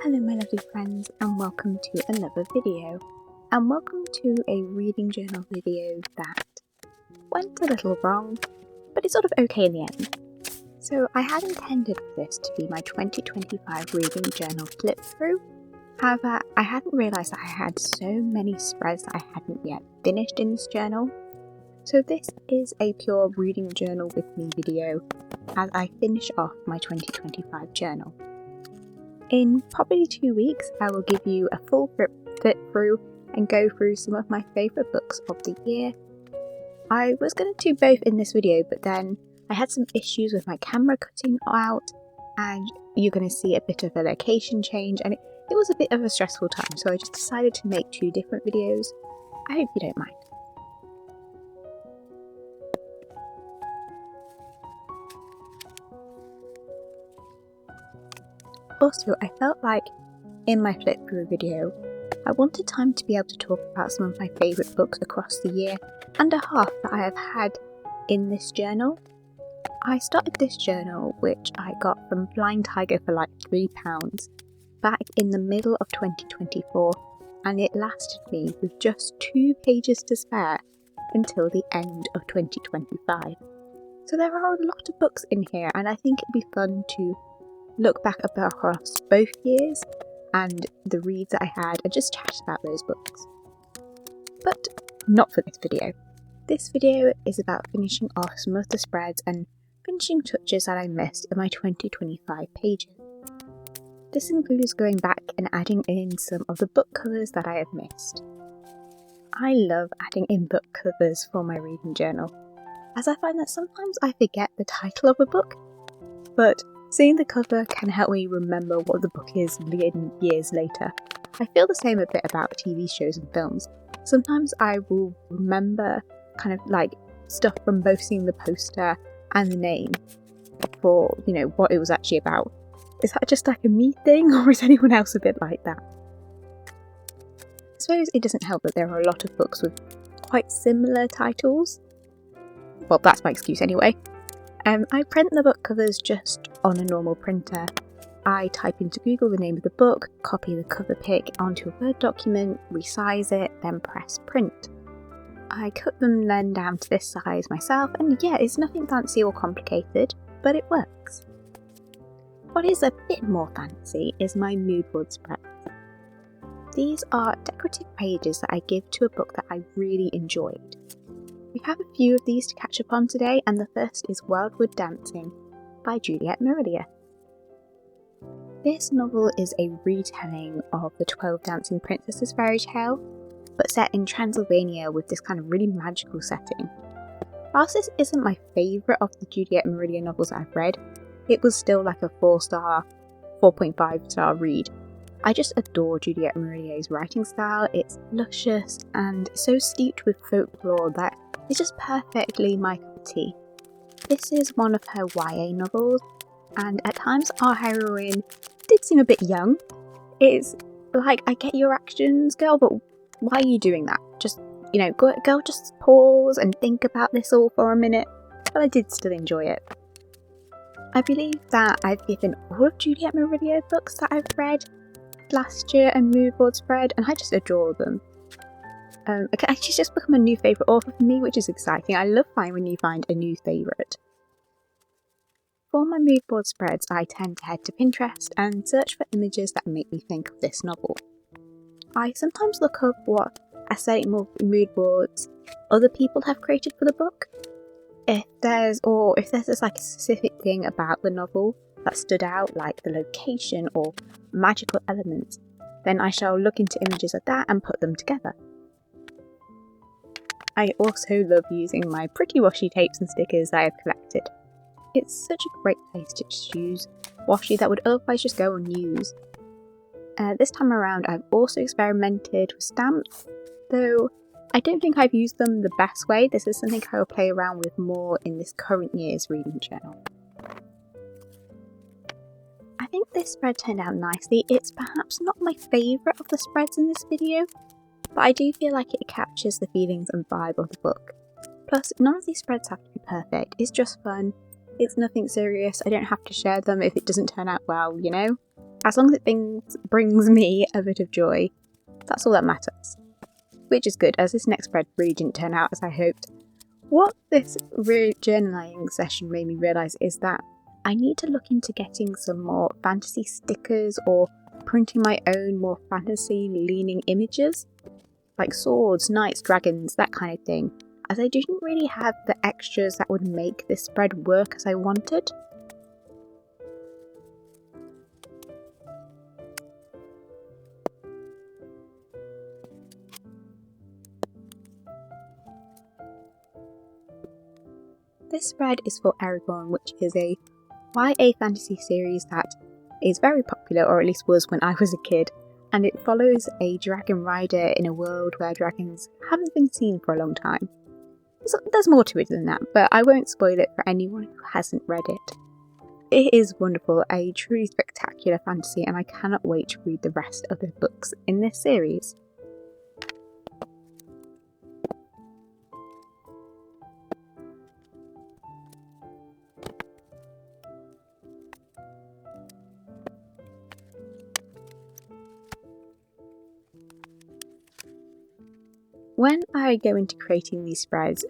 Hello my lovely friends, and welcome to another video. And welcome to a reading journal video that went a little wrong, but it's sort of okay in the end. So I had intended for this to be my 2025 reading journal flip through. However, I hadn't realised that I had so many spreads that I hadn't yet finished in this journal. So this is a pure reading journal with me video as I finish off my 2025 journal. In probably 2 weeks, I will give you a full flip through and go through some of my favourite books of the year. I was going to do both in this video, but then I had some issues with my camera cutting out, and you're going to see a bit of a location change, and it was a bit of a stressful time, so I just decided to make 2 different videos. I hope you don't mind. Also, I felt like in my flip through video, I wanted time to be able to talk about some of my favourite books across the year and a half that I have had in this journal. I started this journal, which I got from Flying Tiger for like £3, back in the middle of 2024, and it lasted me with just 2 pages to spare until the end of 2025. So there are a lot of books in here, and I think it'd be fun to look back across both years and the reads that I had and just chat about those books. But not for this video. This video is about finishing off some of the spreads and finishing touches that I missed in my 2025 pages. This includes going back and adding in some of the book covers that I have missed. I love adding in book covers for my reading journal, as I find that sometimes I forget the title of a book, but seeing the cover can help me remember what the book is years later. I feel the same a bit about TV shows and films. Sometimes I will remember kind of like stuff from both seeing the poster and the name for, what it was actually about. Is that just like a me thing, or is anyone else a bit like that? I suppose it doesn't help that there are a lot of books with quite similar titles. Well, that's my excuse anyway. I print the book covers just on a normal printer. I type into Google the name of the book, copy the cover pic onto a Word document, resize it, then press print. I cut them then down to this size myself, and yeah, it's nothing fancy or complicated, but it works. What is a bit more fancy is my mood board spreads. These are decorative pages that I give to a book that I really enjoyed. We have a few of these to catch up on today, and the first is Wildwood Dancing by Juliet Merilia. This novel is a retelling of the 12 Dancing Princesses fairy tale, but set in Transylvania with this kind of really magical setting. Whilst this isn't my favourite of the Juliet Merilia novels I've read, it was still like a 4.5 star read. I just adore Juliet Merilia's writing style. It's luscious and so steeped with folklore that it's just perfectly my cup of tea. This is one of her YA novels, and at times our heroine did seem a bit young. It's like, I get your actions, girl, but why are you doing that? Just, girl, just pause and think about this all for a minute. But I did still enjoy it. I believe that I've given all of Juliet Merilia books that I've read last year a mood board spread, and I just adore them. She's just become a new favourite author for me, which is exciting. I love when you find a new favourite. For my mood board spreads, I tend to head to Pinterest and search for images that make me think of this novel. I sometimes look up what aesthetic mood boards other people have created for the book. If there's like a specific thing about the novel that stood out, like the location or magical elements, then I shall look into images of that and put them together. I also love using my pretty washi tapes and stickers I have collected. It's such a great place to just use washi that would otherwise just go unused. This time around I've also experimented with stamps, though I don't think I've used them the best way. This is something I will play around with more in this current year's reading journal. I think this spread turned out nicely. It's perhaps not my favourite of the spreads in this video, but I do feel like it captures the feelings and vibe of the book. Plus, none of these spreads have to be perfect. It's just fun. It's nothing serious. I don't have to share them if it doesn't turn out well, as long as it brings me a bit of joy, that's all that matters. Which is good, as this next spread really didn't turn out as I hoped. What this journaling session made me realise is that I need to look into getting some more fantasy stickers or printing my own more fantasy-leaning images, like swords, knights, dragons, that kind of thing, as I didn't really have the extras that would make this spread work as I wanted. This spread is for Eragon, which is a YA fantasy series that is very popular, or at least was when I was a kid, and it follows a dragon rider in a world where dragons haven't been seen for a long time. There's more to it than that, but I won't spoil it for anyone who hasn't read it. It is wonderful, a truly spectacular fantasy, and I cannot wait to read the rest of the books in this series. When I go into creating these spreads,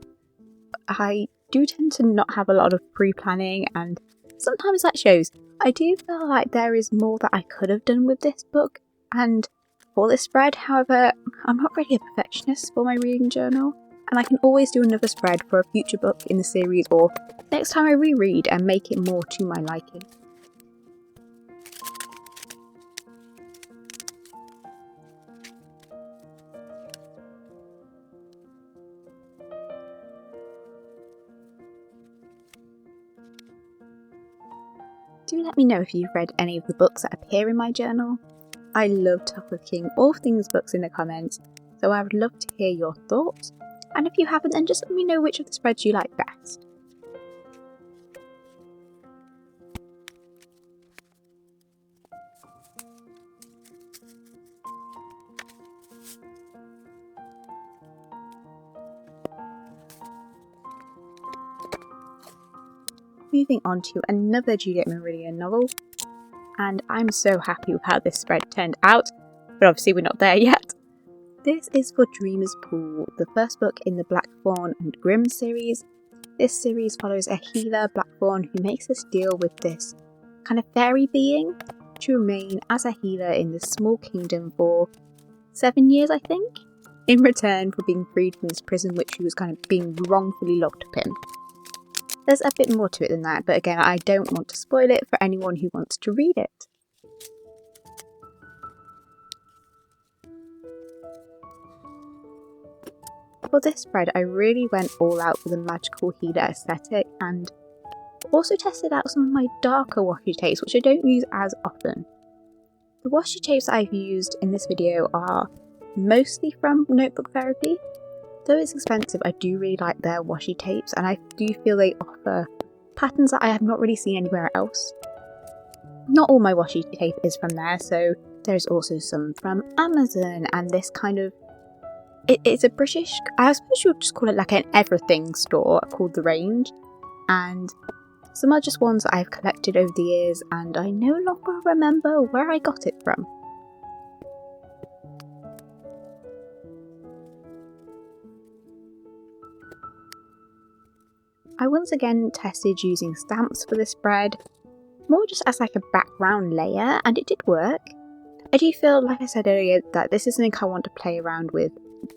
I do tend to not have a lot of pre-planning, and sometimes that shows. I do feel like there is more that I could have done with this book and for this spread. However, I'm not really a perfectionist for my reading journal, and I can always do another spread for a future book in the series or next time I reread and make it more to my liking. Do let me know if you've read any of the books that appear in my journal. I love talking all things books in the comments, so I would love to hear your thoughts, and if you haven't, then just let me know which of the spreads you like best. Moving on to another Juliet Meridian novel, and I'm so happy with how this spread turned out, but obviously we're not there yet. This is for Dreamer's Pool, the first book in the Blackthorn and Grimm series. This series follows a healer, Blackthorn, who makes this deal with this kind of fairy being to remain as a healer in this small kingdom for 7 years, I think, in return for being freed from this prison which she was kind of being wrongfully locked up in. There's a bit more to it than that, but again, I don't want to spoil it for anyone who wants to read it. For this spread, I really went all out for the magical healer aesthetic and also tested out some of my darker washi tapes, which I don't use as often. The washi tapes that I've used in this video are mostly from Notebook Therapy. Though it's expensive, I do really like their washi tapes, and I do feel they offer patterns that I have not really seen anywhere else. Not all my washi tape is from there, so there's also some from Amazon, and this kind of... It's a British... I suppose you would just call it like an everything store called The Range, and some are just ones that I've collected over the years, and I no longer remember where I got it from. I once again tested using stamps for this spread, more just as like a background layer, and it did work. I do feel, like I said earlier, that this is something I want to play around with,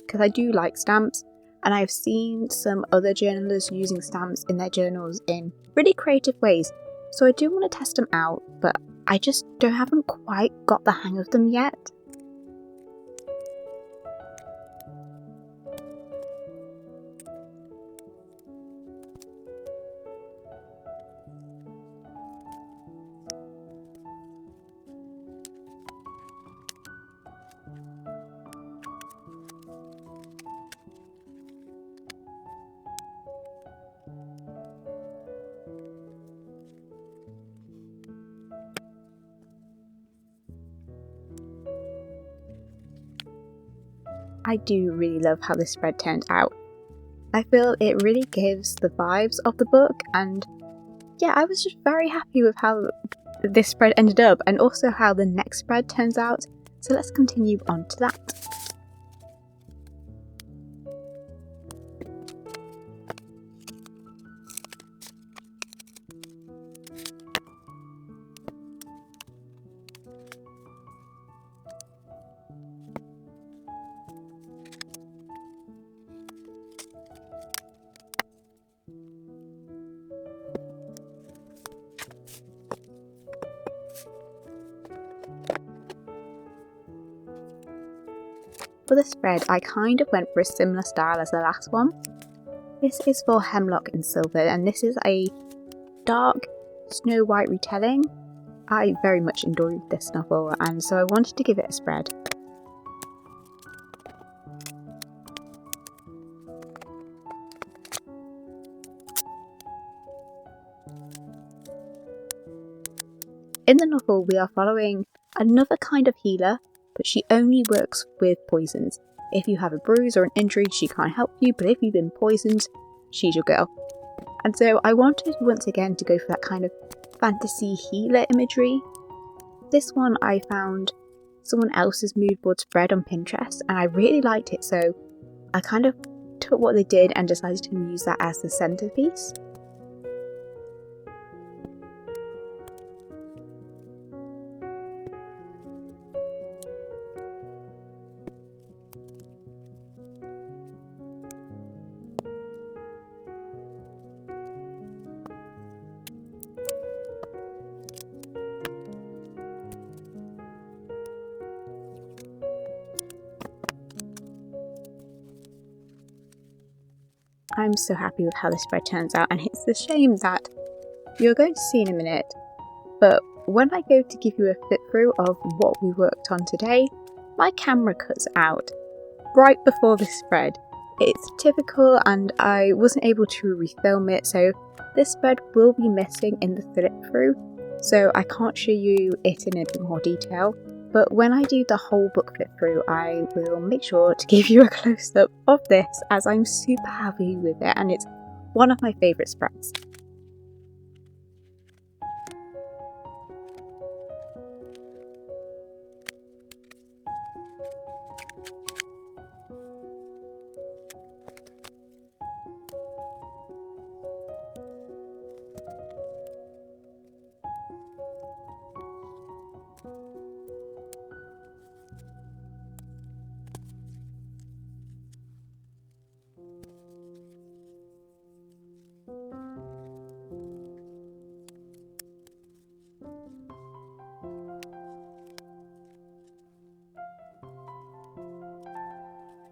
because I do like stamps, and I've seen some other journalers using stamps in their journals in really creative ways, so I do want to test them out, but I just haven't quite got the hang of them yet. I do really love how this spread turned out. I feel it really gives the vibes of the book, and yeah, I was just very happy with how this spread ended up and also how the next spread turns out. So let's continue on to that. For the spread, I kind of went for a similar style as the last one. This is for Hemlock and Silver, and this is a dark Snow White retelling. I very much enjoyed this novel, and so I wanted to give it a spread. In the novel, we are following another kind of healer, but she only works with poisons. If you have a bruise or an injury, she can't help you, but if you've been poisoned, she's your girl. And so I wanted once again to go for that kind of fantasy healer imagery. This one I found someone else's mood board spread on Pinterest, and I really liked it, so I kind of took what they did and decided to use that as the centerpiece. I'm so happy with how this spread turns out, and it's a shame that you're going to see in a minute, but when I go to give you a flip through of what we worked on today, my camera cuts out right before this spread. It's typical and I wasn't able to refilm it, so this spread will be missing in the flip through, so I can't show you it in a bit more detail. But when I do the whole book flip through, I will make sure to give you a close up of this, as I'm super happy with it and it's one of my favourite spreads.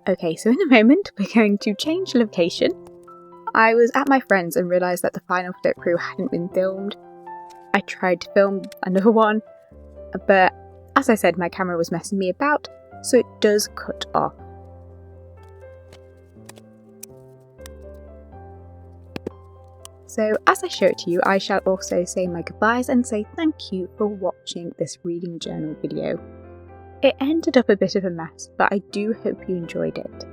Okay, so in a moment we're going to change location. I was at my friend's and realised that the final flip through hadn't been filmed. I tried to film another one, but as I said, my camera was messing me about, so it does cut off. So as I show it to you, I shall also say my goodbyes and say thank you for watching this reading journal video. It ended up a bit of a mess, but I do hope you enjoyed it.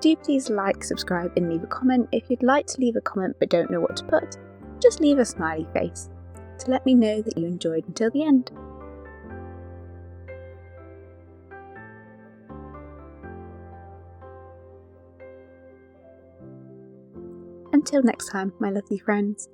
Do please like, subscribe and leave a comment. If you'd like to leave a comment but don't know what to put, just leave a smiley face to let me know that you enjoyed until the end. Until next time, my lovely friends.